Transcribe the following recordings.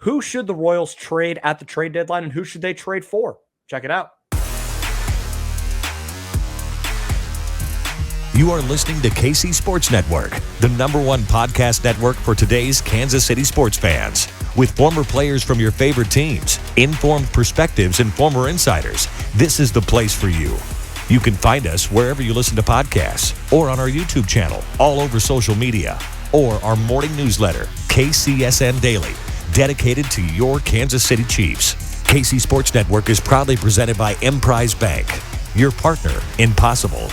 Who should the Royals trade at the trade deadline, and who should they trade for? Check it out. You are listening to KC Sports Network, the #1 podcast network for today's Kansas City sports fans. With former players from your favorite teams, informed perspectives, and former insiders, this is the place for you. You can find us wherever you listen to podcasts or on our YouTube channel, all over social media, or our morning newsletter, KCSN Daily, dedicated to your Kansas City Chiefs. KC Sports Network is proudly presented by Emprise Bank, your partner in possible.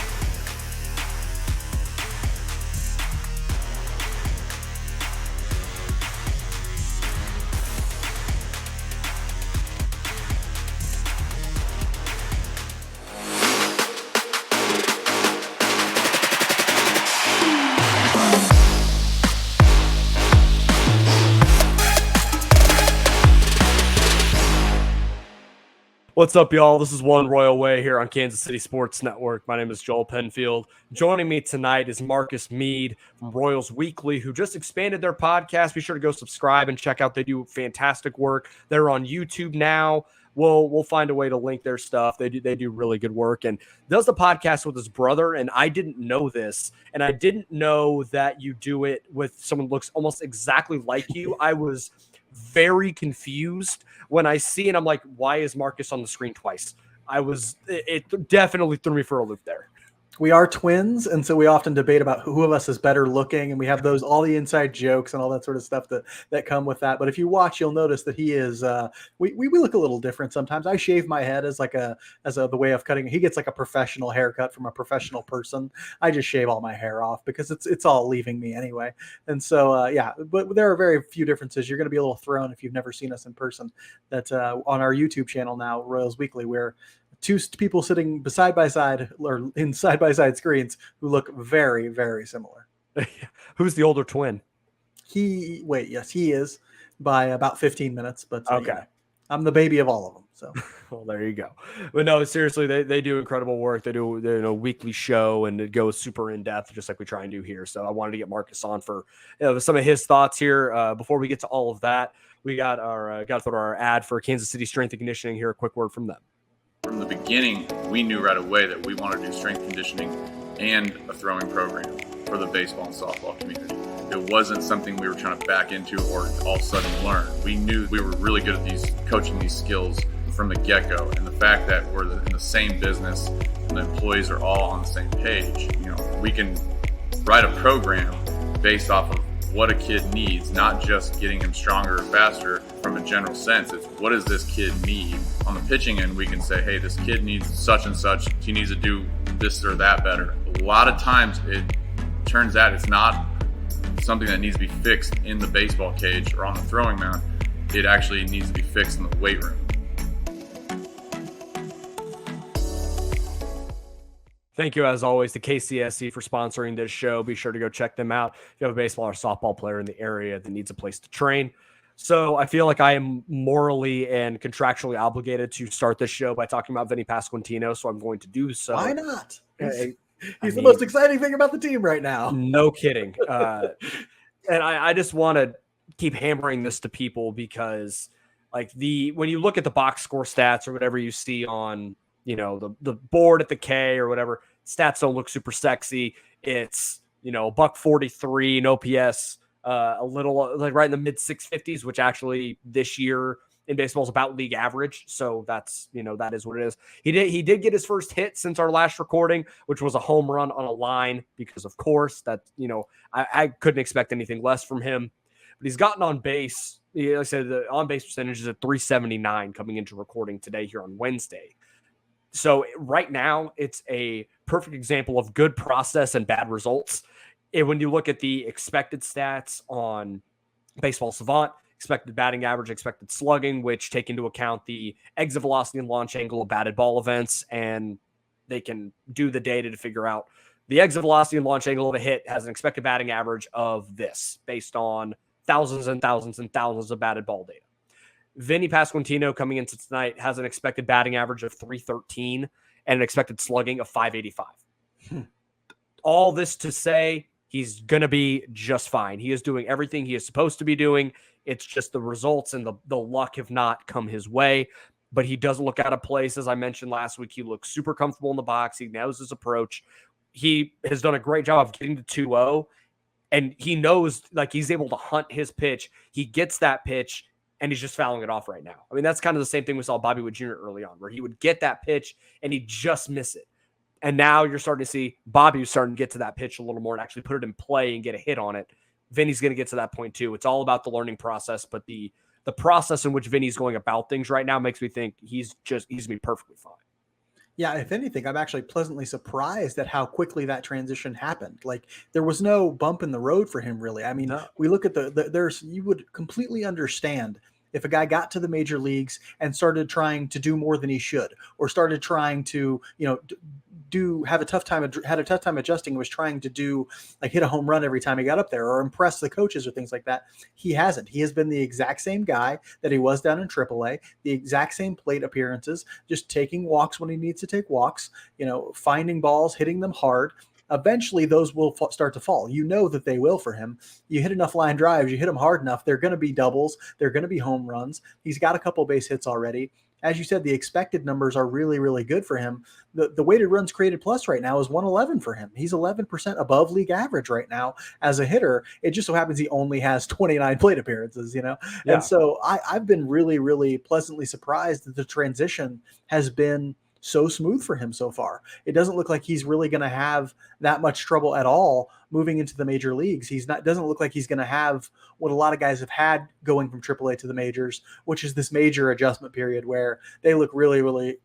What's up, y'all? This is One Royal Way here on Kansas City Sports Network. My name is Joel Penfield. Joining me tonight is Marcus Meade from Royals Weekly, who just expanded their podcast. Be sure to go subscribe and check out. They do fantastic work. They're on YouTube now. We'll find a way to link their stuff. They do really good work, and does the podcast with his brother. And I didn't know this, and I didn't know that you do it with someone who looks almost exactly like you. I was very confused when I see, and I'm like, why is Marcus on the screen twice? It definitely threw me for a loop there. We are twins, and so we often debate about who of us is better looking, and we have all the inside jokes and all that sort of stuff that come with that. But if you watch, you'll notice that he is. We look a little different sometimes. I shave my head as the way of cutting. He gets like a professional haircut from a professional person. I just shave all my hair off because it's all leaving me anyway. And so yeah, but there are very few differences. You're going to be a little thrown if you've never seen us in person. That on our YouTube channel now, Royals Weekly, where two people sitting side by side or in side by side screens who look very, very similar. Who's the older twin? Yes, he is by about 15 minutes, but okay. I'm the baby of all of them. So, well, there you go. But no, seriously, they do incredible work. They do a weekly show, and it goes super in depth, just like we try and do here. So I wanted to get Marcus on for some of his thoughts here. Before we get to all of that, we got to throw our ad for Kansas City Strength and Conditioning here. A quick word from them. From the beginning, we knew right away that we wanted to do strength conditioning and a throwing program for the baseball and softball community. It wasn't something we were trying to back into or all of a sudden learn. We knew we were really good at coaching these skills from the get-go, and the fact that we're in the same business and the employees are all on the same page, we can write a program based off of what a kid needs, not just getting him stronger or faster from a general sense. It's what does this kid need? On the pitching end, we can say, hey, this kid needs such and such. He needs to do this or that better. A lot of times it turns out it's not something that needs to be fixed in the baseball cage or on the throwing mound. It actually needs to be fixed in the weight room. Thank you, as always, to KCSC for sponsoring this show. Be sure to go check them out if you have a baseball or softball player in the area that needs a place to train. So I feel like I am morally and contractually obligated to start this show by talking about Vinnie Pasquantino, so I'm going to do so. Why not? He's the most exciting thing about the team right now. No kidding. And I just want to keep hammering this to people because when you look at the box score stats or whatever you see on the board at the K or whatever, stats don't look super sexy. It's, $143 and OPS, a little like right in the mid 650s, which actually this year in baseball is about league average. So that's, that is what it is. He did get his first hit since our last recording, which was a home run on a line because of course that, I couldn't expect anything less from him, but he's gotten on base. Like I said, the on base percentage is at 379 coming into recording today here on Wednesday. So right now, it's a perfect example of good process and bad results. And when you look at the expected stats on Baseball Savant, expected batting average, expected slugging, which take into account the exit velocity and launch angle of batted ball events, and they can do the data to figure out the exit velocity and launch angle of a hit has an expected batting average of this based on thousands and thousands and thousands of batted ball data. Vinnie Pasquantino coming into tonight has an expected batting average of 313 and an expected slugging of 585. All this to say, he's going to be just fine. He is doing everything he is supposed to be doing. It's just the results and the luck have not come his way. But he doesn't look out of place. As I mentioned last week, he looks super comfortable in the box. He knows his approach. He has done a great job of getting to 2-0, and he knows, like, he's able to hunt his pitch. He gets that pitch, and he's just fouling it off right now. I mean, that's kind of the same thing we saw Bobby Wood Jr. early on, where he would get that pitch, and he'd just miss it. And now you're starting to see Bobby starting to get to that pitch a little more and actually put it in play and get a hit on it. Vinny's going to get to that point too. It's all about the learning process, but the process in which Vinny's going about things right now makes me think he's going to be perfectly fine. Yeah, if anything, I'm actually pleasantly surprised at how quickly that transition happened. Like, there was no bump in the road for him, really. I mean, No. we look at you would completely understand if a guy got to the major leagues and started trying to do more than he should, or started trying to, had a tough time adjusting, and was trying to do, like, hit a home run every time he got up there or impress the coaches or things like that. He hasn't. He has been the exact same guy that he was down in AAA, the exact same plate appearances, just taking walks when he needs to take walks, finding balls, hitting them hard. Eventually those will start to fall. You know that they will for him. You hit enough line drives, you hit them hard enough, they're going to be doubles, they're going to be home runs. He's got a couple base hits already. As you said, the expected numbers are really, really good for him. The weighted runs created plus right now is 111 for him. He's 11% above league average right now as a hitter. It just so happens he only has 29 plate appearances, Yeah. And so I've been really, really pleasantly surprised that the transition has been so smooth for him so far. It doesn't look like he's really going to have that much trouble at all moving into the major leagues. Doesn't look like he's going to have what a lot of guys have had going from AAA to the majors, which is this major adjustment period where they look really, really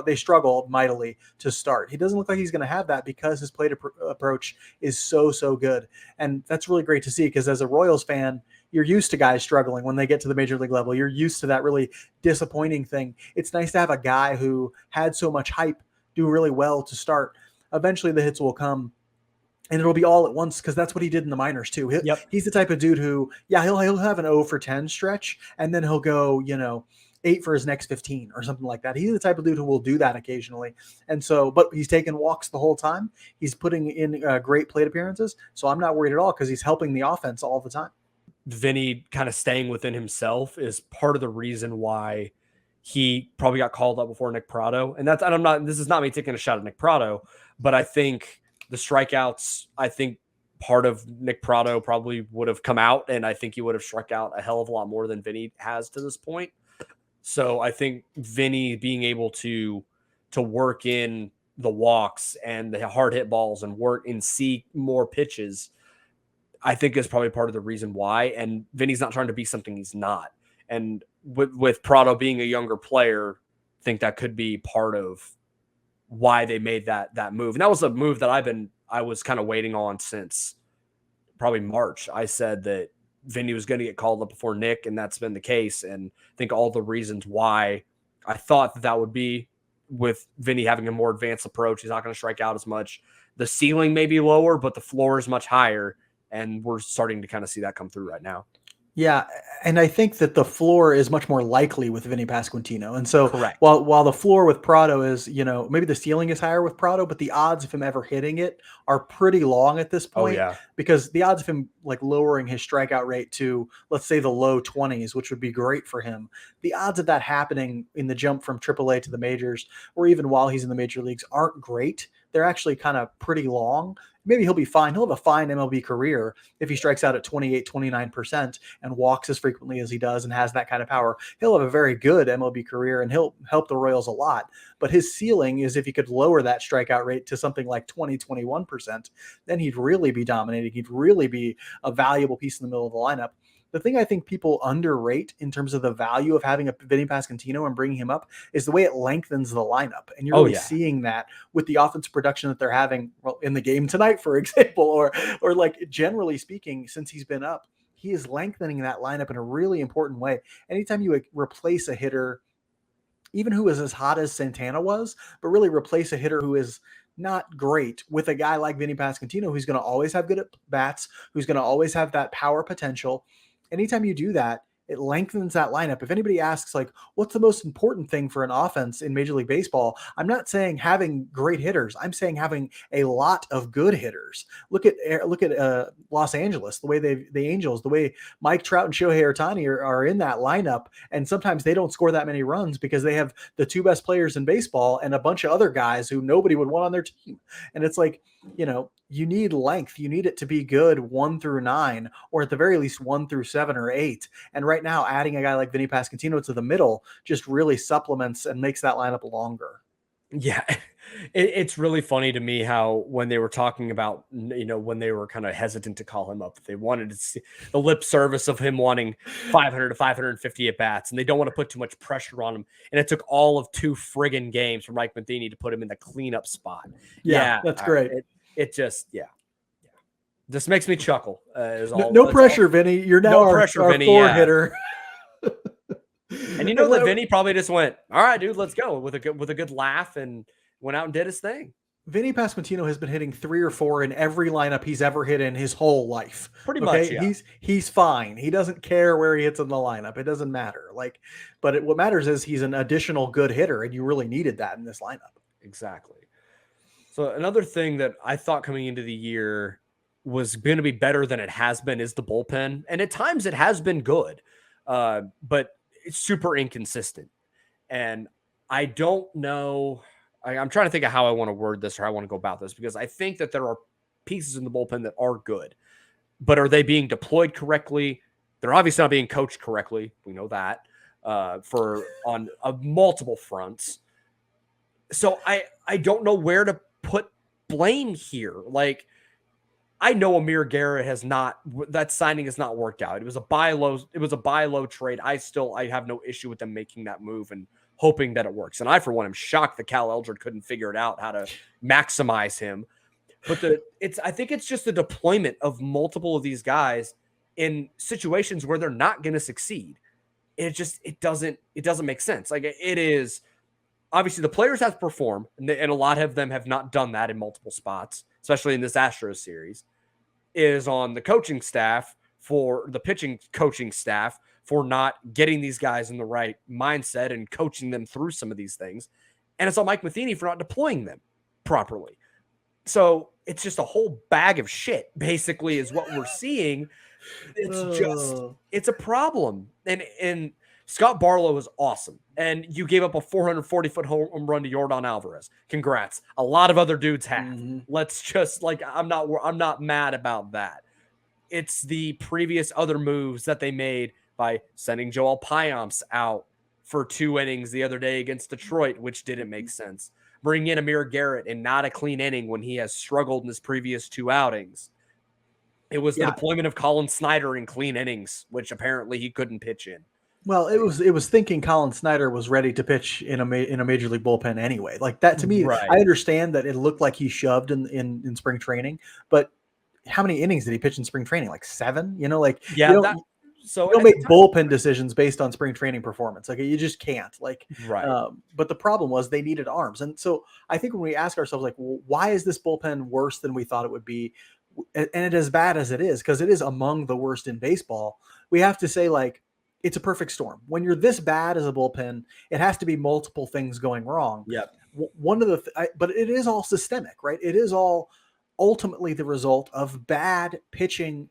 they struggle mightily to start. He doesn't look like he's going to have that because his plate approach is so, so good. And that's really great to see, because as a Royals fan, you're used to guys struggling when they get to the major league level. You're used to that really disappointing thing. It's nice to have a guy who had so much hype do really well to start. Eventually the hits will come, and it'll be all at once, because that's what he did in the minors too. He's the type of dude who, he'll have an 0 for 10 stretch, and then he'll go, 8 for his next 15 or something like that. He's the type of dude who will do that occasionally. And so, but he's taking walks the whole time. He's putting in great plate appearances. So I'm not worried at all, because he's helping the offense all the time. Vinny kind of staying within himself is part of the reason why he probably got called up before Nick Pratto. And this is not me taking a shot at Nick Pratto, but I think the strikeouts, part of Nick Pratto probably would have come out, and I think he would have struck out a hell of a lot more than Vinny has to this point. So I think Vinny being able to work in the walks and the hard hit balls and work and see more pitches, I think is probably part of the reason why. And Vinny's not trying to be something he's not. And with Pratto being a younger player, I think that could be part of why they made that move. And that was a move that I was kind of waiting on since probably March. I said that Vinny was going to get called up before Nick, and that's been the case. And I think all the reasons why I thought that would be, with Vinny having a more advanced approach, he's not going to strike out as much. The ceiling may be lower, but the floor is much higher. And we're starting to kind of see that come through right now. Yeah, and I think that the floor is much more likely with Vinnie Pasquantino. And so Correct. while the floor with Pratto is, maybe the ceiling is higher with Pratto, but the odds of him ever hitting it are pretty long at this point. Oh, yeah. Because the odds of him like lowering his strikeout rate to, let's say, the low 20s, which would be great for him, the odds of that happening in the jump from AAA to the majors, or even while he's in the major leagues, aren't great. They're actually kind of pretty long. Maybe he'll be fine. He'll have a fine MLB career if he strikes out at 28, 29% and walks as frequently as he does and has that kind of power. He'll have a very good MLB career, and he'll help the Royals a lot. But his ceiling is if he could lower that strikeout rate to something like 20, 21%, then he'd really be dominating. He'd really be a valuable piece in the middle of the lineup. The thing I think people underrate in terms of the value of having a Vinnie Pasquantino and bringing him up is the way it lengthens the lineup. And you're really seeing that with the offensive production that they're having in the game tonight, for example, or like generally speaking, since he's been up, he is lengthening that lineup in a really important way. Anytime you replace a hitter, even who is as hot as Santana was, but really replace a hitter who is not great with a guy like Vinnie Pasquantino, who's going to always have good at bats, who's going to always have that power potential. Anytime you do that, It lengthens that lineup. If anybody asks, like, what's the most important thing for an offense in Major League Baseball, I'm not saying having great hitters. I'm saying having a lot of good hitters. Look at Los Angeles, the Angels, the way Mike Trout and Shohei Ohtani are in that lineup, and sometimes they don't score that many runs because they have the two best players in baseball and a bunch of other guys who nobody would want on their team. And it's like, you need length. You need it to be good 1 through 9, or at the very least 1 through 7 or 8. And right now, adding a guy like Vinnie Pasquantino to the middle just really supplements and makes that lineup longer. Yeah, it's really funny to me how when they were talking about, when they were kind of hesitant to call him up, they wanted to see the lip service of him wanting 500 to 550 at bats, and they don't want to put too much pressure on him. And it took all of 2 friggin' games for Mike Matheny to put him in the cleanup spot. Yeah, that's great. It just makes me chuckle. No pressure, Vinny. You're now our Vinny, 4 hitter. And that Vinny probably just went, all right, dude, let's go with a good laugh, and went out and did his thing. Vinnie Pasquantino has been hitting 3 or 4 in every lineup he's ever hit in his whole life. Pretty much, yeah. He's fine. He doesn't care where he hits in the lineup. It doesn't matter. What matters is he's an additional good hitter, and you really needed that in this lineup. Exactly. So another thing that I thought coming into the year was going to be better than it has been is the bullpen. And at times it has been good, but it's super inconsistent. And I don't know. I'm trying to think of how I want to word this or how I want to go about this, because I think that there are pieces in the bullpen that are good, but are they being deployed correctly? They're obviously not being coached correctly. We know that on multiple fronts. So I don't know where to put blame here. Like, I know Amir Garrett that signing has not worked out. It was a buy low trade. I have no issue with them making that move and hoping that it works. And I, for one, am shocked that Cal Eldred couldn't figure it out how to maximize him. But I think it's just the deployment of multiple of these guys in situations where they're not going to succeed. It doesn't make sense. Like, it is obviously the players have to perform, and a lot of them have not done that in multiple spots, especially in this Astros series. Is on the coaching staff, for the pitching coaching staff, for not getting these guys in the right mindset and coaching them through some of these things. And it's on Mike Matheny for not deploying them properly. So it's just a whole bag of shit, basically, is what we're seeing. It's a problem. And Scott Barlow is awesome. And you gave up a 440-foot home run to Yordan Alvarez. Congrats. A lot of other dudes have. Mm-hmm. Let's just, I'm not mad about that. It's the previous other moves that they made by sending Joel Payamps out for 2 innings the other day against Detroit, which didn't make sense. Bring in Amir Garrett and not a clean inning when he has struggled in his previous 2 outings. It was the deployment of Colin Snyder in clean innings, which apparently he couldn't pitch in. Well, it was thinking Colin Snyder was ready to pitch in a major league bullpen anyway. Like that, to me, right. I understand that it looked like he shoved in spring training, but how many innings did he pitch in spring training? Like 7? You don't make bullpen decisions based on spring training performance. Like, you just can't. Right. But the problem was they needed arms, and so I think when we ask ourselves, like, well, why is this bullpen worse than we thought it would be, and it as bad as it is, because it is among the worst in baseball, we have to say, like, it's a perfect storm. When you're this bad as a bullpen, it has to be multiple things going wrong. Yep. One of but it is all systemic, right? It is all ultimately the result of bad pitching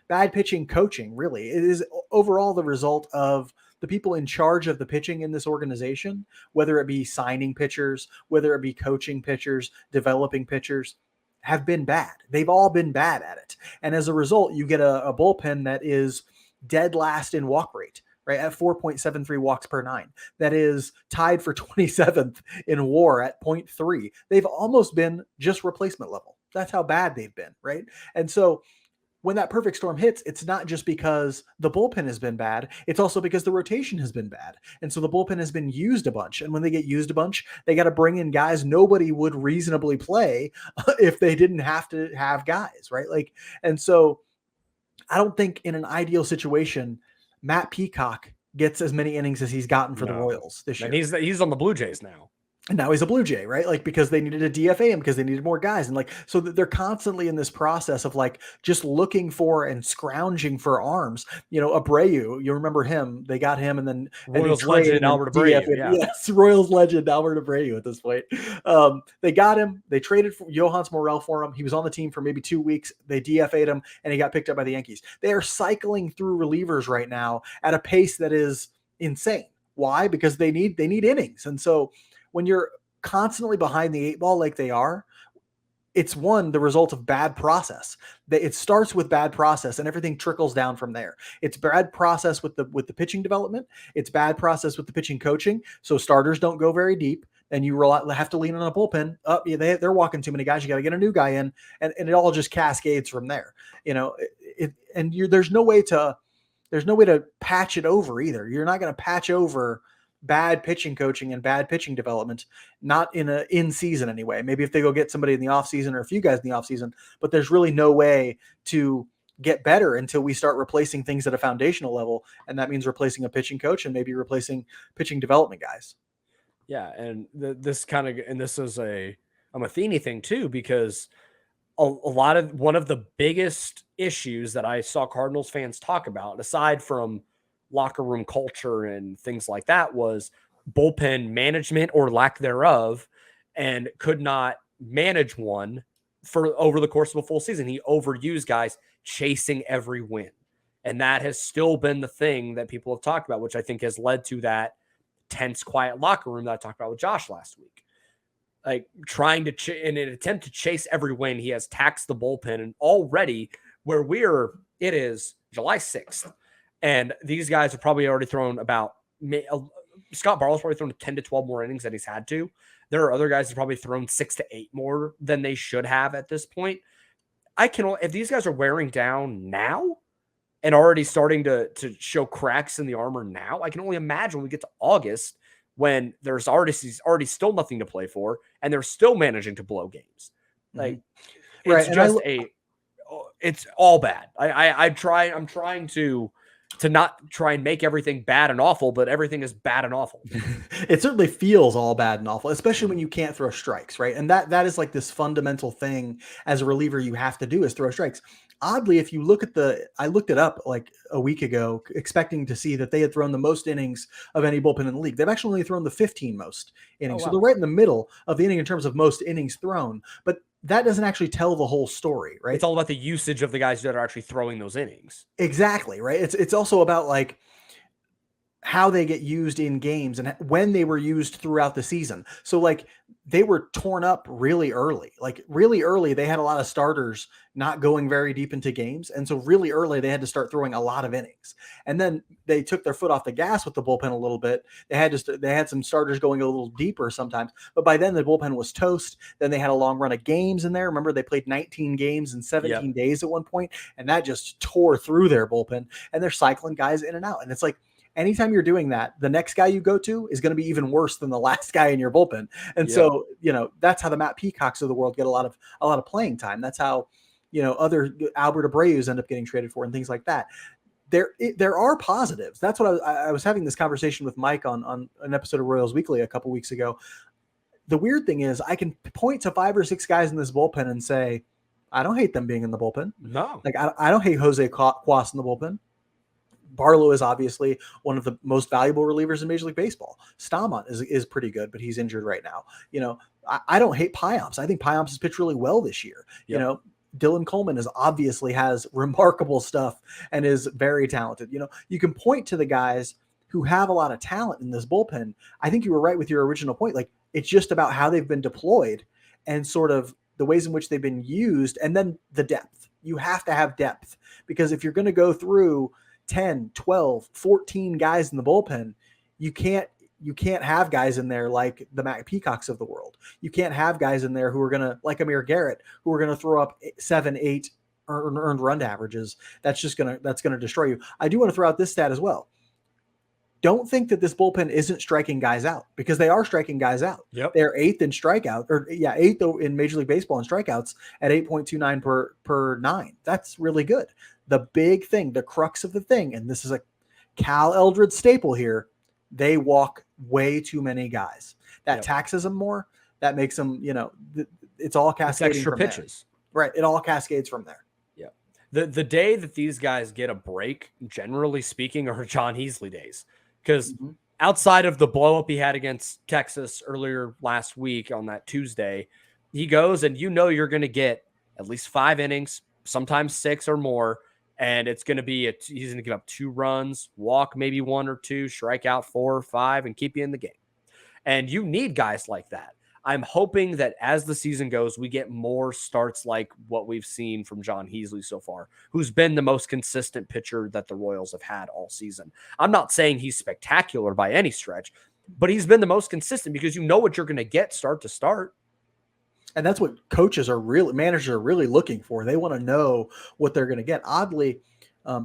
coaching. Really, it is overall the result of the people in charge of the pitching in this organization, whether it be signing pitchers, whether it be coaching pitchers, developing pitchers, have been bad. They've all been bad at it. And as a result, you get a bullpen that is dead last in walk rate, right, at 4.73 walks per 9. That is tied for 27th in WAR at 0.3. They've almost been just replacement level. That's how bad they've been, right? And so when that perfect storm hits, it's not just because the bullpen has been bad. It's also because the rotation has been bad. And so the bullpen has been used a bunch. And when they get used a bunch, they got to bring in guys nobody would reasonably play if they didn't have to have guys, right? And so I don't think in an ideal situation, Matt Peacock gets as many innings as he's gotten for the Royals this year. And he's on the Blue Jays now. And now he's a Blue Jay, right? Like, because they needed to DFA him because they needed more guys. And like, so that they're constantly in this process of like just looking for and scrounging for arms. Abreu, you remember him, they got him and then Royals legend Albert Abreu. Yeah. Yes, Royals legend Albert Abreu at this point. They got him, they traded for Johannes Morel for him. He was on the team for maybe 2 weeks. They DFA'd him and he got picked up by the Yankees. They are cycling through relievers right now at a pace that is insane. Why? Because they need innings. And so when you're constantly behind the 8 ball like they are, it's the result of bad process. It starts with bad process and everything trickles down from there. It's bad process with the pitching development. It's bad process with the pitching coaching. So starters don't go very deep and you have to lean on a bullpen. They're walking too many guys. You got to get a new guy in and it all just cascades from there. There's no way to patch it over either. You're not going to patch over bad pitching coaching and bad pitching development, not in season anyway. Maybe if they go get somebody in the off season or a few guys in the off season, but there's really no way to get better until we start replacing things at a foundational level. And that means replacing a pitching coach and maybe replacing pitching development guys. Yeah. And this is a Matheny thing too, because one of the biggest issues that I saw Cardinals fans talk about, aside from locker room culture and things like that, was bullpen management or lack thereof, and could not manage one for over the course of a full season. He overused guys chasing every win. And that has still been the thing that people have talked about, which I think has led to that tense, quiet locker room that I talked about with Josh last week. Like trying to, in an attempt to chase every win, he has taxed the bullpen. And already it is July 6th. And these guys have probably already thrown Scott Barlow's probably thrown 10 to 12 more innings than he's had to. There are other guys who've probably thrown 6 to 8 more than they should have at this point. If these guys are wearing down now and already starting to show cracks in the armor now, I can only imagine when we get to August when there's already still nothing to play for and they're still managing to blow games. Like, it's all bad. I'm trying to not try and make everything bad and awful, but everything is bad and awful. It certainly feels all bad and awful, especially when you can't throw strikes, right? And that is like this fundamental thing as a reliever you have to do is throw strikes. Oddly, if you look at I looked it up like a week ago, expecting to see that they had thrown the most innings of any bullpen in the league. They've actually only thrown the 15 most innings. Oh, wow. So they're right in the middle of the inning in terms of most innings thrown, but that doesn't actually tell the whole story, right? It's all about the usage of the guys that are actually throwing those innings. Exactly, right? It's also about like how they get used in games and when they were used throughout the season. So like they were torn up really early. Like really early, they had a lot of starters not going very deep into games. And so really early, they had to start throwing a lot of innings. And then they took their foot off the gas with the bullpen a little bit. They had some starters going a little deeper sometimes. But by then, the bullpen was toast. Then they had a long run of games in there. Remember, they played 19 games in 17 days at one point, and that just tore through their bullpen. And they're cycling guys in and out. And it's like, anytime you're doing that, the next guy you go to is going to be even worse than the last guy in your bullpen. And so, that's how the Matt Peacocks of the world get a lot of playing time. That's how, other Albert Abreu's end up getting traded for and things like that. There are positives. That's what I was having this conversation with Mike on an episode of Royals Weekly a couple weeks ago. The weird thing is I can point to 5 or 6 guys in this bullpen and say, I don't hate them being in the bullpen. No. Like I don't hate Jose Cuas in the bullpen. Barlow is obviously one of the most valuable relievers in Major League Baseball. Stamont is pretty good, but he's injured right now. I don't hate Payamps. I think Payamps has pitched really well this year. Yep. Dylan Coleman obviously has remarkable stuff and is very talented. You can point to the guys who have a lot of talent in this bullpen. I think you were right with your original point. Like it's just about how they've been deployed and sort of the ways in which they've been used. And then the depth. You have to have depth because if you're going to go through 10, 12, 14 guys in the bullpen, you can't have guys in there like the Matt Peacocks of the world. You can't have guys in there who are going to, like Amir Garrett, who are going to throw up 7, 8 earned run averages. That's going to destroy you. I do want to throw out this stat as well. Don't think that this bullpen isn't striking guys out because they are striking guys out. Yep. They're 8th in strikeout eighth in Major League Baseball in strikeouts at 8.29 per 9. That's really good. The big thing, the crux of the thing, and this is a Cal Eldred staple here, they walk way too many guys. that taxes them more. That makes them, it's all cascading. It's extra from pitches. There. Right. It all cascades from there. Yeah. The day that these guys get a break, generally speaking, are John Heasley days. Because outside of the blow up he had against Texas earlier last week on that Tuesday, he goes and you're going to get at least 5 innings, sometimes 6 or more. And it's going to be, he's going to give up 2 runs, walk maybe 1 or 2, strike out 4 or 5, and keep you in the game. And you need guys like that. I'm hoping that as the season goes, we get more starts like what we've seen from John Heasley so far, who's been the most consistent pitcher that the Royals have had all season. I'm not saying he's spectacular by any stretch, but he's been the most consistent because you know what you're going to get start to start. And that's what managers are really looking for. They want to know what they're going to get. Oddly,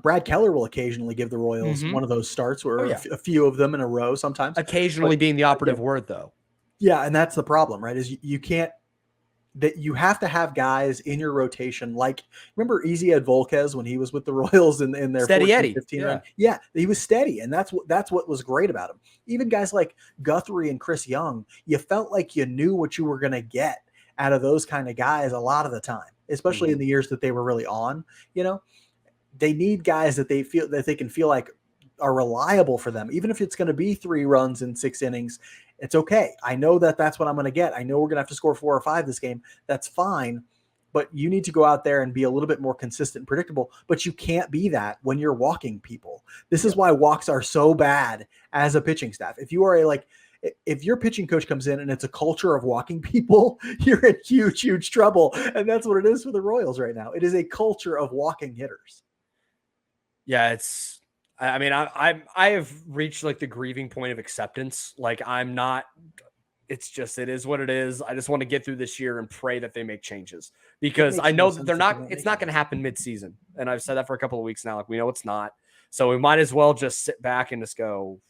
Brad Keller will occasionally give the Royals one of those starts where a few of them in a row sometimes. Occasionally being the operative word, though. Yeah, and that's the problem, right? Is you can't that you have to have guys in your rotation. Like, remember Easy Ed Volquez when he was with the Royals in their steady 14, Eddie. 15 run? Yeah, he was steady, and that's what was great about him. Even guys like Guthrie and Chris Young, you felt like you knew what you were going to get out of those kind of guys a lot of the time, especially in the years that they were really on. They need guys that they feel that they can feel like are reliable for them, even if it's going to be 3 runs in 6 innings. It's okay. I know that's what I'm going to get. I know we're going to have to score 4 or 5 this game. That's fine. But you need to go out there and be a little bit more consistent and predictable. But you can't be that when you're walking people. This is why walks are so bad as a pitching staff. If you are if your pitching coach comes in and it's a culture of walking people, you're in huge, huge trouble. And that's what it is for the Royals right now. It is a culture of walking hitters. Yeah, I have reached like the grieving point of acceptance. Like it is what it is. I just want to get through this year and pray that they make changes because I know that it's not going to happen mid-season. And I've said that for a couple of weeks now. Like, we know it's not. So we might as well just sit back and just go.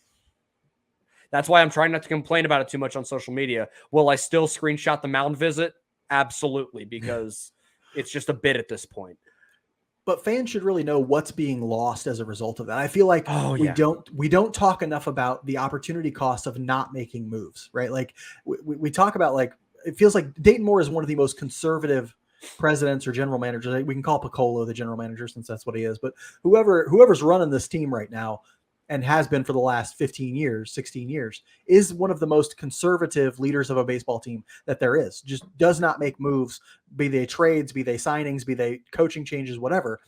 That's why I'm trying not to complain about it too much on social media. Will I still screenshot the mound visit? Absolutely, because it's just a bit at this point. But fans should really know what's being lost as a result of that. I feel like we don't talk enough about the opportunity cost of not making moves, right? Like we talk about, like, it feels like Dayton Moore is one of the most conservative presidents or general managers. We can call Picollo the general manager since that's what he is. But whoever's running this team right now and has been for the last 15 years, 16 years, is one of the most conservative leaders of a baseball team that there is. Just does not make moves, be they trades, be they signings, be they coaching changes, whatever.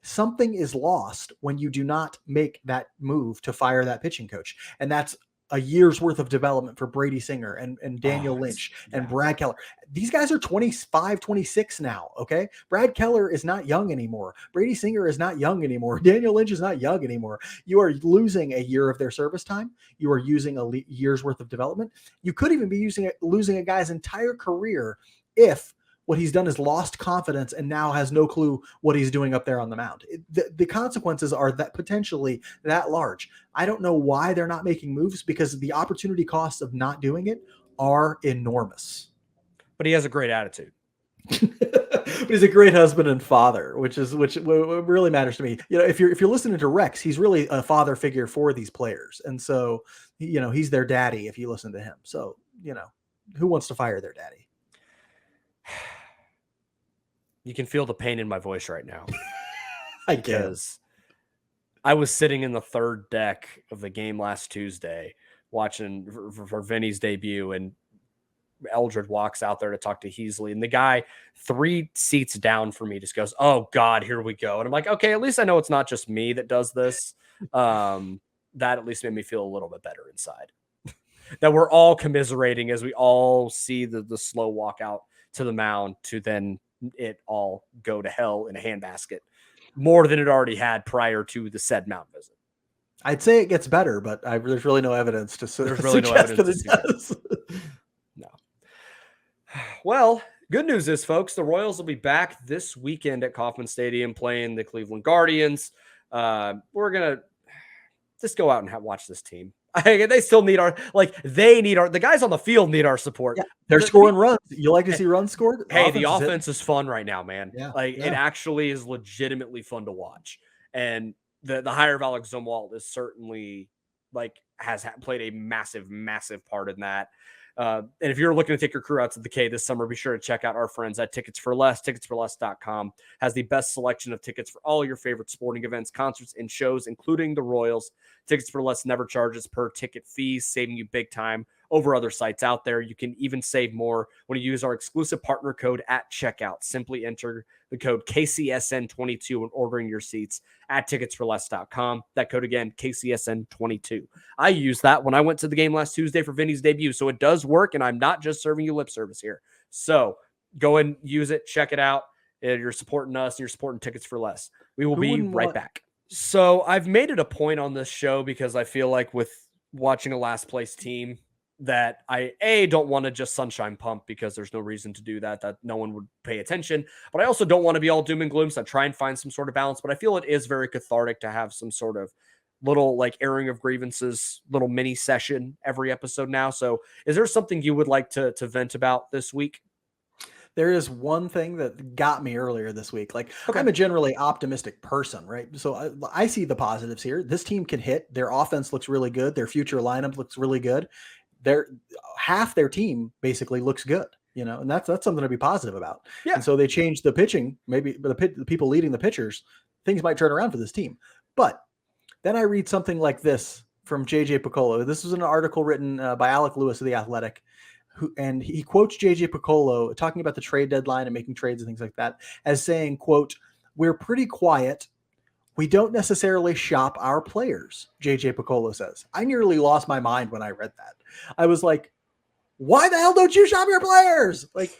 Something is lost when you do not make that move to fire that pitching coach. And that's a year's worth of development for Brady Singer and Daniel Lynch and Brad Keller. These guys are 25, 26 now. Okay. Brad Keller is not young anymore. Brady Singer is not young anymore. Daniel Lynch is not young anymore. You are losing a year of their service time. You are using a year's worth of development. You could even be losing a guy's entire career if what he's done is lost confidence and now has no clue what he's doing up there on the mound. The consequences are that potentially that large. I don't know why they're not making moves, because the opportunity costs of not doing it are enormous. But he has a great attitude. But he's a great husband and father, which really matters to me. If you're listening to Rex, he's really a father figure for these players. And so, he's their daddy if you listen to him. So, who wants to fire their daddy? You can feel the pain in my voice right now. I guess I was sitting in the third deck of the game last Tuesday watching for Vinny's debut, and Eldred walks out there to talk to Heasley, and the guy 3 seats down from me just goes, "Oh God, here we go." And I'm like, okay, at least I know it's not just me that does this. That at least made me feel a little bit better inside. That we're all commiserating as we all see the slow walk out to the mound to then it all go to hell in a handbasket, more than it already had prior to the said mound visit. I'd say it gets better, but there's really no evidence to there's really no evidence that it does. No. Well, good news is, folks, the Royals will be back this weekend at Kauffman Stadium playing the Cleveland Guardians. We're going to just go out and watch this team. They still need the guys on the field need our support. Yeah, they're scoring runs. You like to see runs scored? The offense is fun right now, man. Yeah, it actually is legitimately fun to watch. And the hire of Alex Zumwalt is certainly has played a massive, massive part in that. And if you're looking to take your crew out to the K this summer, be sure to check out our friends at Tickets for Less. Ticketsforless.com has the best selection of tickets for all your favorite sporting events, concerts, and shows, including the Royals. Tickets for Less never charges per ticket fees, saving you big time over other sites out there. You can even save more when you use our exclusive partner code at checkout. Simply enter the code KCSN22 when ordering your seats at ticketsforless.com. That code again, KCSN22. I used that when I went to the game last Tuesday for Vinny's debut, so it does work, and I'm not just serving you lip service here. So go and use it, check it out. You're supporting us, and you're supporting Tickets for Less. We will be right back. So I've made it a point on this show because I feel like with watching a last place team that I don't want to just sunshine pump because there's no reason to do that no one would pay attention. But I also don't want to be all doom and gloom. So I try and find some sort of balance. But I feel it is very cathartic to have some sort of little like airing of grievances, little mini session every episode now. So is there something you would like to vent about this week? There is one thing that got me earlier this week. Like, Okay. I'm a generally optimistic person, right? So I see the positives here. This team can hit. Their offense looks really good. Their future lineup looks really good. Half their team basically looks good, and that's something to be positive about. Yeah. And so they changed the pitching, maybe the people leading the pitchers, things might turn around for this team. But then I read something like this from JJ Picollo. This was an article written by Alec Lewis of The Athletic, and he quotes JJ Picollo talking about the trade deadline and making trades and things like that as saying, quote, "We're pretty quiet. We don't necessarily shop our players," JJ Picollo says. I nearly lost my mind when I read that. I was like, why the hell don't you shop your players? Like,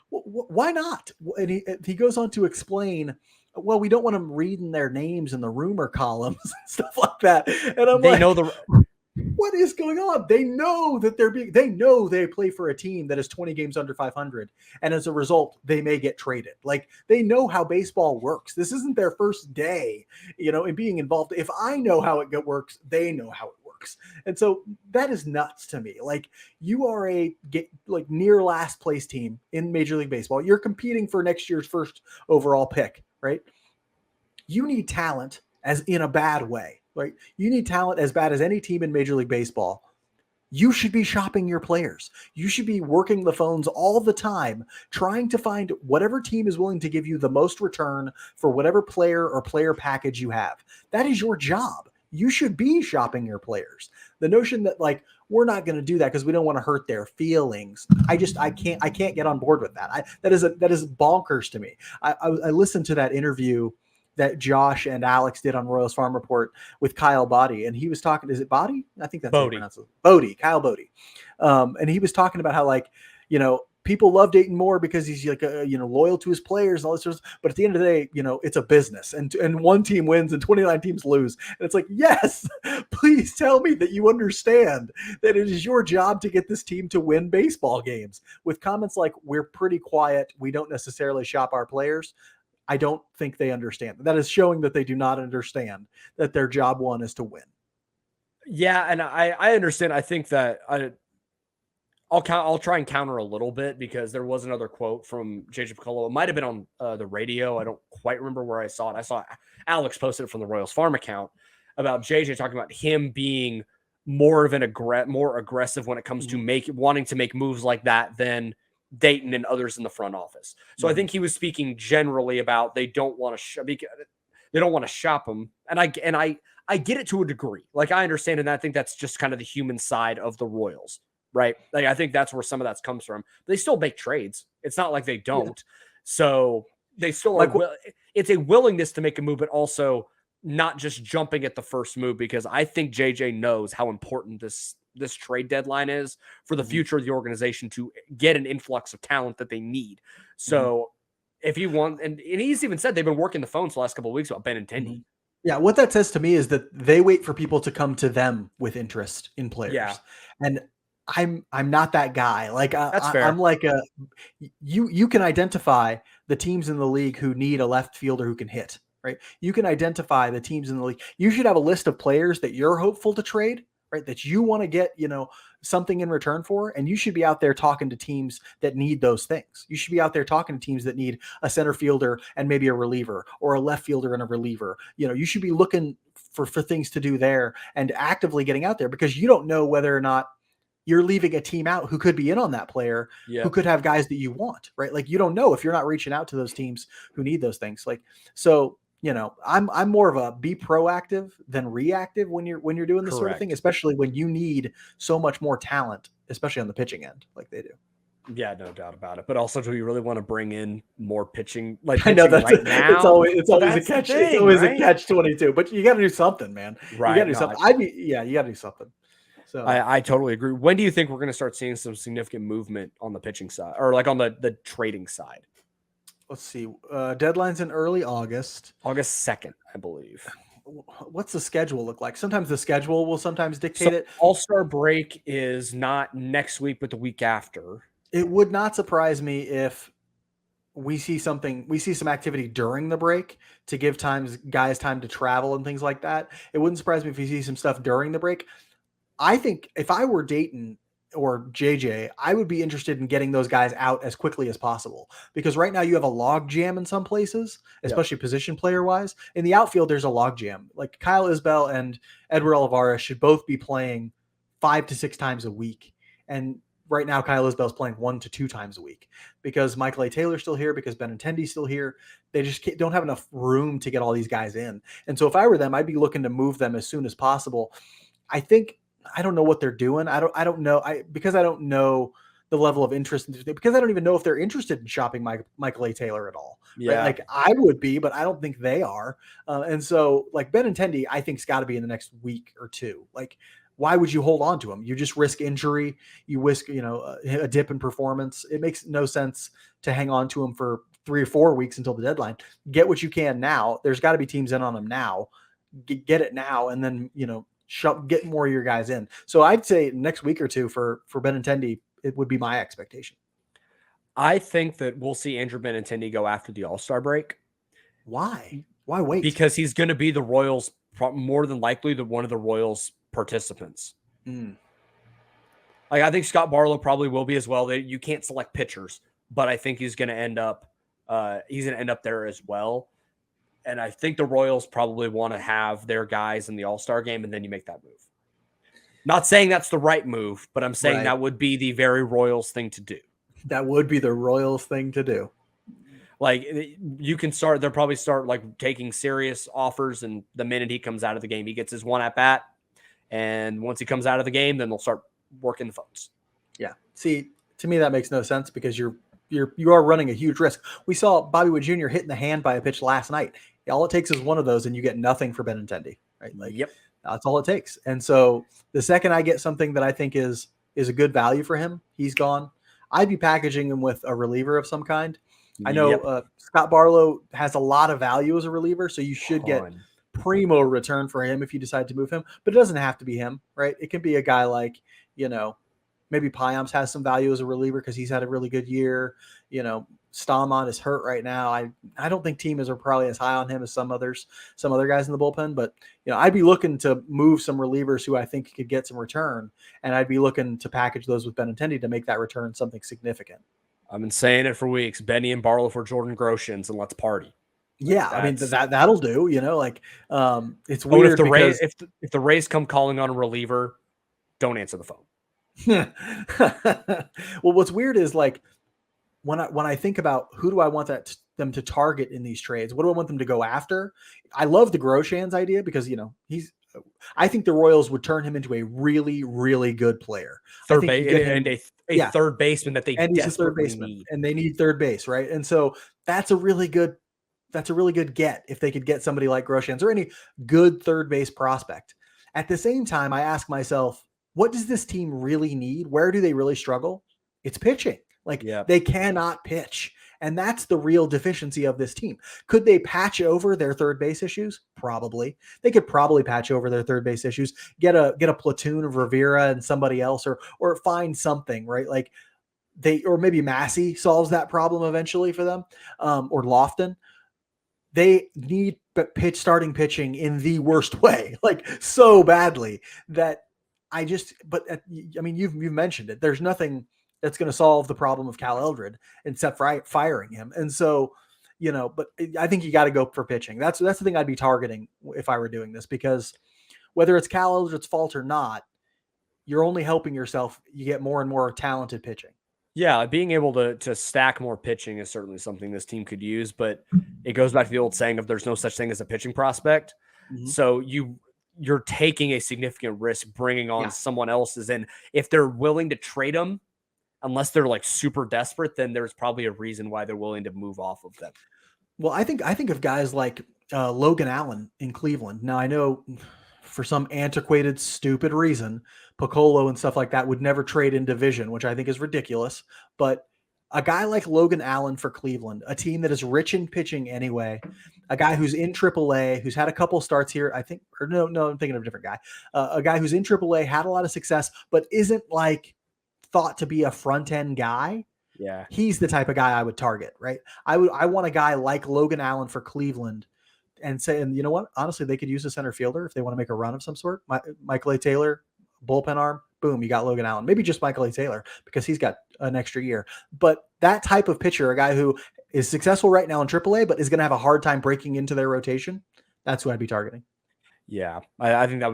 why not? And he goes on to explain, well, we don't want them reading their names in the rumor columns and stuff like that. And I'm what is going on? They know that they know they play for a team that is 20 games under 500. And as a result, they may get traded. Like, they know how baseball works. This isn't their first day, in being involved. If I know how it works, they know how it works. And so that is nuts to me. Like, you are near last place team in Major League Baseball. You're competing for next year's first overall pick, right? You need talent as in a bad way. Right? You need talent as bad as any team in Major League Baseball. You should be shopping your players. You should be working the phones all the time, trying to find whatever team is willing to give you the most return for whatever player or player package you have. That is your job. You should be shopping your players. The notion that we're not going to do that because we don't want to hurt their feelings. I can't get on board with that. That is bonkers to me. I listened to that interview that Josh and Alex did on Royals Farm Report with Kyle Boddy. And he was talking, is it Boddy? I think that's Bodie. Bodie, Kyle Bodie. And he was talking about how people love Dayton Moore because he's loyal to his players and all this sort of stuff. But at the end of the day, it's a business and one team wins and 29 teams lose. And it's like, yes, please tell me that you understand that it is your job to get this team to win baseball games. With comments like, we're pretty quiet, we don't necessarily shop our players, I don't think they understand. That is showing that they do not understand that their job one is to win. Yeah, and I understand. I think that I'll try and counter a little bit because there was another quote from JJ Picollo. It might have been on the radio. I don't quite remember where I saw it. I saw Alex posted it from the Royals Farm account about JJ talking about him being more of more aggressive when it comes to wanting to make moves like that than Dayton and others in the front office. So I think he was speaking generally about they don't want to shop them. And I get it to a degree. Like, I understand, and I think that's just kind of the human side of the Royals, right? Like, I think that's where some of that comes from. But they still make trades. It's not like they don't. Yeah. So they still it's a willingness to make a move, but also not just jumping at the first move, because I think JJ knows how important this trade deadline is for the future of the organization to get an influx of talent that they need. So if you want, and he's even said they've been working the phones the last couple of weeks about Benintendi. Yeah. What that says to me is that they wait for people to come to them with interest in players. Yeah. And I'm not that guy. Like, that's fair. I'm like you can identify the teams in the league who need a left fielder who can hit, right? You can identify the teams in the league. You should have a list of players that you're hopeful to trade, right? That you want to get, something in return for. And you should be out there talking to teams that need those things. You should be out there talking to teams that need a center fielder and maybe a reliever, or a left fielder and a reliever. You should be looking for things to do there and actively getting out there, because you don't know whether or not, you're leaving a team out who could be in on that player, who could have guys that you want, right? Like, you don't know if you're not reaching out to those teams who need those things. Like, so, I'm more of a be proactive than reactive when you're doing this sort of thing, especially when you need so much more talent, especially on the pitching end, like they do. Yeah, no doubt about it. But also, do we really want to bring in more pitching? I know that's right now. It's always a catch. It's always a catch-22. But you got to do something, man. Right. You got to do something. You got to do something. So I totally agree. When do you think we're going to start seeing some significant movement on the pitching side, or like on the trading side? Let's see. Deadline's in early August. August 2nd, I believe. What's the schedule look like? Sometimes the schedule will sometimes dictate it. All-Star break is not next week, but the week after. It would not surprise me if we see some activity during the break to give guys time to travel and things like that. It wouldn't surprise me if we see some stuff during the break. I think if I were Dayton or JJ, I would be interested in getting those guys out as quickly as possible, because right now you have a log jam in some places, especially position player wise. In the outfield, there's a log jam. Like Kyle Isbell and Edward Olivares should both be playing 5 to 6 times a week. And right now, Kyle Isbell's playing 1 to 2 times a week because Michael A. Taylor's still here, because Benintendi's still here. They just don't have enough room to get all these guys in. And so if I were them, I'd be looking to move them as soon as possible. I don't know what they're doing. I don't know. Because I don't know the level of interest, because I don't even know if they're interested in shopping Michael A. Taylor at all. Yeah. Right? Like I would be, but I don't think they are. And so like Benintendi, I think, has got to be in the next week or two. Like, why would you hold on to him? You just risk injury. You risk, a dip in performance. It makes no sense to hang on to him for 3 or 4 weeks until the deadline. Get what you can now. There's got to be teams in on him now. Get it now, and then, get more of your guys in. So I'd say next week or two for Benintendi, it would be my expectation. I think that we'll see Andrew Benintendi go after the All-Star break. Why? Why wait? Because he's going to be the Royals, more than likely one of the Royals participants. Like, I think Scott Barlow probably will be as well. You can't select pitchers, but I think he's going to end up there as well. And I think the Royals probably want to have their guys in the All-Star game, and then you make that move. Not saying that's the right move, but I'm saying that would be the very Royals thing to do. That would be the Royals thing to do. Like, they'll probably start like taking serious offers, and the minute he comes out of the game, he gets his one at bat. And once he comes out of the game, then they'll start working the phones. Yeah. See, to me, that makes no sense, because you are running a huge risk. We saw Bobby Wood Jr. hit in the hand by a pitch last night. All it takes is one of those, and you get nothing for Benintendi, right? Like, that's all it takes. And so the second I get something that I think is a good value for him, he's gone. I'd be packaging him with a reliever of some kind. I know Scott Barlow has a lot of value as a reliever, so you should get primo return for him if you decide to move him. But it doesn't have to be him, right? It can be a guy like, maybe Payamps has some value as a reliever because he's had a really good year. Stalmont is hurt right now. I don't think teamers are probably as high on him as some other guys in the bullpen, but I'd be looking to move some relievers who I think could get some return, and I'd be looking to package those with Benintendi to make that return something significant. I've been saying it for weeks. Benny and Barlow for Jordan Groshans, and let's party. I mean that'll do. It's weird. If the Rays come calling on a reliever, don't answer the phone. Well, what's weird is like when I think about who do I want them to target in these trades, what do I want them to go after? I love the Groshans idea because I think the Royals would turn him into a really, really good player. Third baseman that they desperately need, and they need third base, right? And so that's a really good get if they could get somebody like Groshans or any good third base prospect. At the same time, I ask myself, what does this team really need? Where do they really struggle? It's pitching. They cannot pitch. And that's the real deficiency of this team. Could they patch over their third base issues? Probably. They could probably patch over their third base issues, get a platoon of Rivera and somebody else, or find something, right? Like or maybe Massey solves that problem eventually for them, or Lofton. They need starting pitching in the worst way, like so badly that you've mentioned it. There's nothing that's going to solve the problem of Cal Eldred except for firing him. And so, but I think you got to go for pitching. That's the thing I'd be targeting if I were doing this, because whether it's Cal Eldred's fault or not, you're only helping yourself. You get more and more talented pitching. Yeah, being able to stack more pitching is certainly something this team could use, but it goes back to the old saying of there's no such thing as a pitching prospect. Mm-hmm. So you're taking a significant risk bringing on someone else's, and if they're willing to trade them, unless they're like super desperate, then there's probably a reason why they're willing to move off of them. Well, I think of guys like Logan Allen in Cleveland. Now I know for some antiquated, stupid reason, Picollo and stuff like that would never trade in division, which I think is ridiculous. But a guy like Logan Allen for Cleveland, a team that is rich in pitching anyway, a guy who's in AAA, who's had a couple starts here, I think, or no, I'm thinking of a different guy. A guy who's in AAA, had a lot of success, but isn't like thought to be a front end guy. Yeah, he's the type of guy I would target, right? I want a guy like Logan Allen for Cleveland, and you know what? Honestly, they could use a center fielder if they want to make a run of some sort. Michael A. Taylor, bullpen arm, boom, you got Logan Allen. Maybe just Michael A. Taylor because he's got an extra year. But that type of pitcher, a guy who is successful right now in AAA, but is going to have a hard time breaking into their rotation, that's who I'd be targeting. Yeah, I think that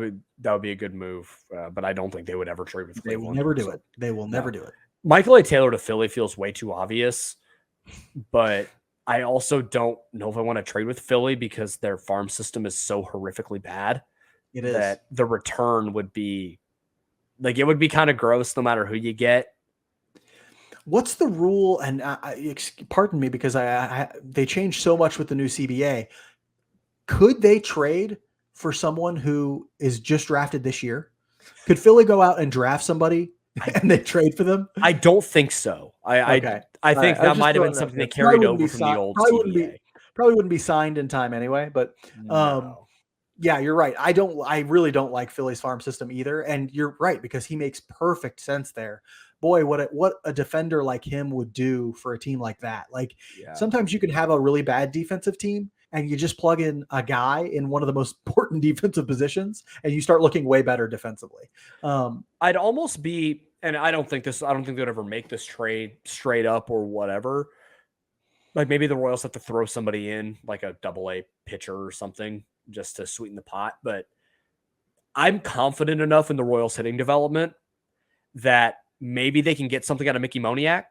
would be a good move, but I don't think they would ever trade with Cleveland. They will never do it. They will never do it. Michael A. Taylor to Philly feels way too obvious, but I also don't know if I want to trade with Philly because their farm system is so horrifically bad. It is. That the return would be like, it would be kind of gross no matter who you get. What's the rule? And pardon me, because they changed so much with the new CBA. Could they trade for someone who is just drafted this year? Could Philly go out and draft somebody and they trade for them? I don't think so. I think that might have been something they carried over from the old CBA. Probably wouldn't be signed in time anyway, but yeah, you're right. I really don't like Philly's farm system either. And you're right, because he makes perfect sense there. Boy, what a defender like him would do for a team like that. Like sometimes you can have a really bad defensive team and you just plug in a guy in one of the most important defensive positions and you start looking way better defensively. I'd almost be, and I don't think they'd ever make this trade straight up or whatever. Like maybe the Royals have to throw somebody in like a AA pitcher or something just to sweeten the pot. But I'm confident enough in the Royals hitting development that maybe they can get something out of Mickey Moniak.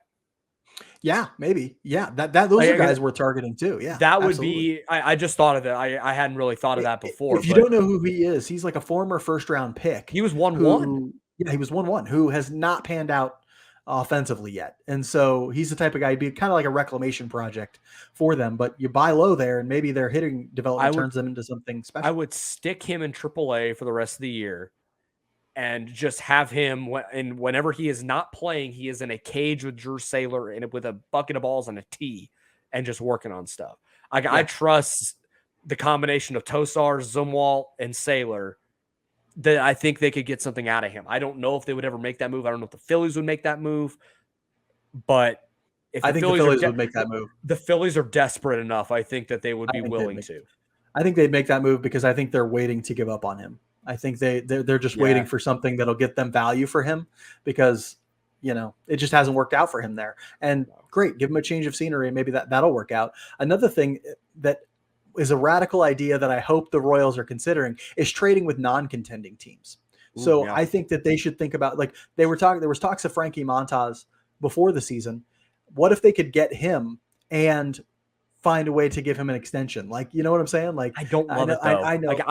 Yeah, maybe. Yeah, those are guys we're targeting too. Yeah, that would be. I just thought of it. I hadn't really thought of that before. If you don't know who he is, he's like a former first-round pick. He was 1-1. Yeah, he was 1-1. Who has not panned out offensively yet, and so he's the type of guy who'd be kind of like a reclamation project for them. But you buy low there, and maybe their hitting development turns them into something special. I would stick him in AAA for the rest of the year. And just have him, and whenever he is not playing, he is in a cage with Drew Saylor and with a bucket of balls and a tee and just working on stuff. I trust the combination of Tosar, Zumwalt, and Saylor that I think they could get something out of him. I don't know if they would ever make that move. I don't know if the Phillies would make that move. But I think the Phillies would make that move. The Phillies are desperate enough. I think that they would be willing to. I think they'd make that move because I think they're waiting to give up on him. I think they're just waiting for something that'll get them value for him because, it just hasn't worked out for him there. And great, give him a change of scenery and maybe that'll work out. Another thing that is a radical idea that I hope the Royals are considering is trading with non-contending teams. So I think that they should think about, like there was talks of Frankie Montas before the season. What if they could get him and find a way to give him an extension? Like, you know what I'm saying? Like, I don't love it though. I know. Like,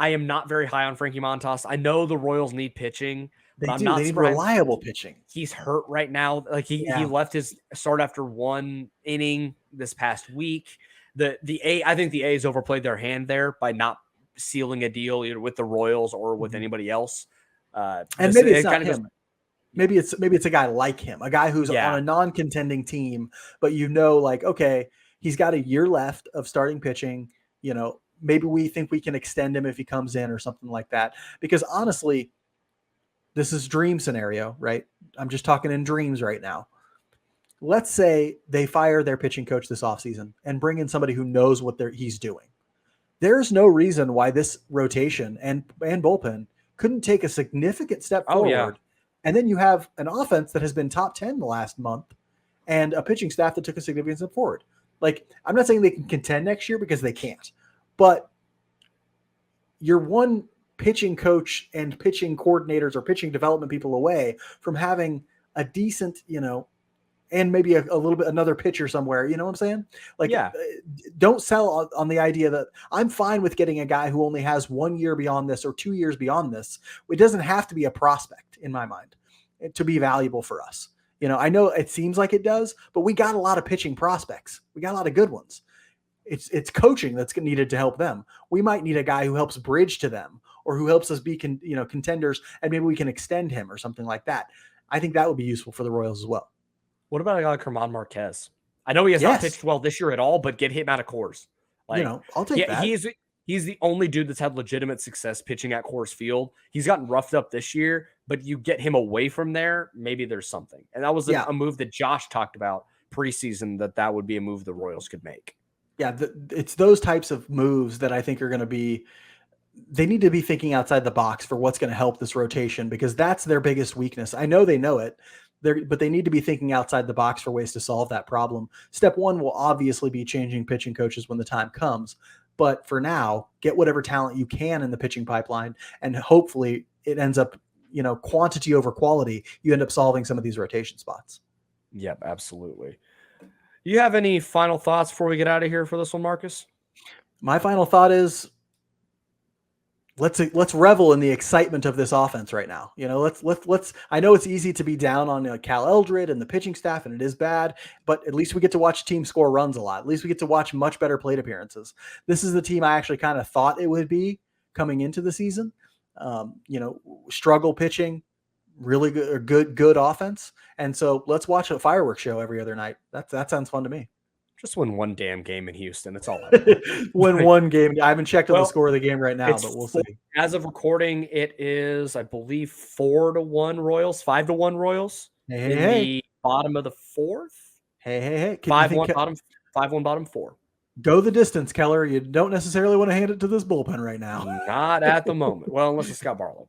I am not very high on Frankie Montas. I know the Royals need pitching. They need reliable pitching. He's hurt right now. Like he left his start after one inning this past week. I think the A's overplayed their hand there by not sealing a deal either with the Royals or with anybody else. And maybe it's not him. Maybe it's a guy like him, a guy who's on a non-contending team, but like, okay, he's got a year left of starting pitching, maybe we think we can extend him if he comes in or something like that. Because honestly, this is dream scenario, right? I'm just talking in dreams right now. Let's say they fire their pitching coach this offseason and bring in somebody who knows what he's doing. There's no reason why this rotation and bullpen couldn't take a significant step forward. Yeah. And then you have an offense that has been top 10 the last month and a pitching staff that took a significant step forward. Like, I'm not saying they can contend next year because they can't. But you're one pitching coach and pitching coordinators or pitching development people away from having a decent, and maybe a little bit another pitcher somewhere. You know what I'm saying? Like, don't sell on the idea that I'm fine with getting a guy who only has 1 year beyond this or 2 years beyond this. It doesn't have to be a prospect in my mind to be valuable for us. I know it seems like it does, but we got a lot of pitching prospects. We got a lot of good ones. It's coaching that's needed to help them. We might need a guy who helps bridge to them or who helps us be contenders, and maybe we can extend him or something like that. I think that would be useful for the Royals as well. What about a guy like German Marquez? I know he has not pitched well this year at all, but get him out of Coors. I'll take that. He's the only dude that's had legitimate success pitching at Coors Field. He's gotten roughed up this year, but you get him away from there, maybe there's something. And that was a move that Josh talked about preseason, that would be a move the Royals could make. Yeah, it's those types of moves that I think are going to be – they need to be thinking outside the box for what's going to help this rotation, because that's their biggest weakness. I know they know it. But they need to be thinking outside the box for ways to solve that problem. Step one will obviously be changing pitching coaches when the time comes. But for now, get whatever talent you can in the pitching pipeline, and hopefully it ends up, quantity over quality. You end up solving some of these rotation spots. Yep, absolutely. You have any final thoughts before we get out of here for this one, Marcus? My final thought is, let's revel in the excitement of this offense right now. Let's. I know it's easy to be down on Cal Eldred and the pitching staff, and it is bad, but at least we get to watch team score runs a lot. At least we get to watch much better plate appearances. This is the team I actually kind of thought it would be coming into the season. Struggle pitching, really good offense, and so let's watch a fireworks show every other night. That sounds fun to me. Just win one damn game in Houston. It's all. Win one game. I haven't checked on the score of the game right now, but we'll see. As of recording, it is, I believe, 4-1 Royals, 5-1 Royals. The bottom of the fourth. Hey. 5-1 bottom. 5-1 bottom four. Go the distance, Keller. You don't necessarily want to hand it to this bullpen right now. Not at the moment. Well, unless it's Scott Barlow.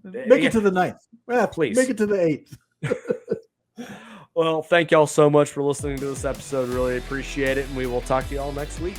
Make it to the ninth. Please make it to the eighth. Well, thank y'all so much for listening to this episode. Really appreciate it, and we will talk to you all next week.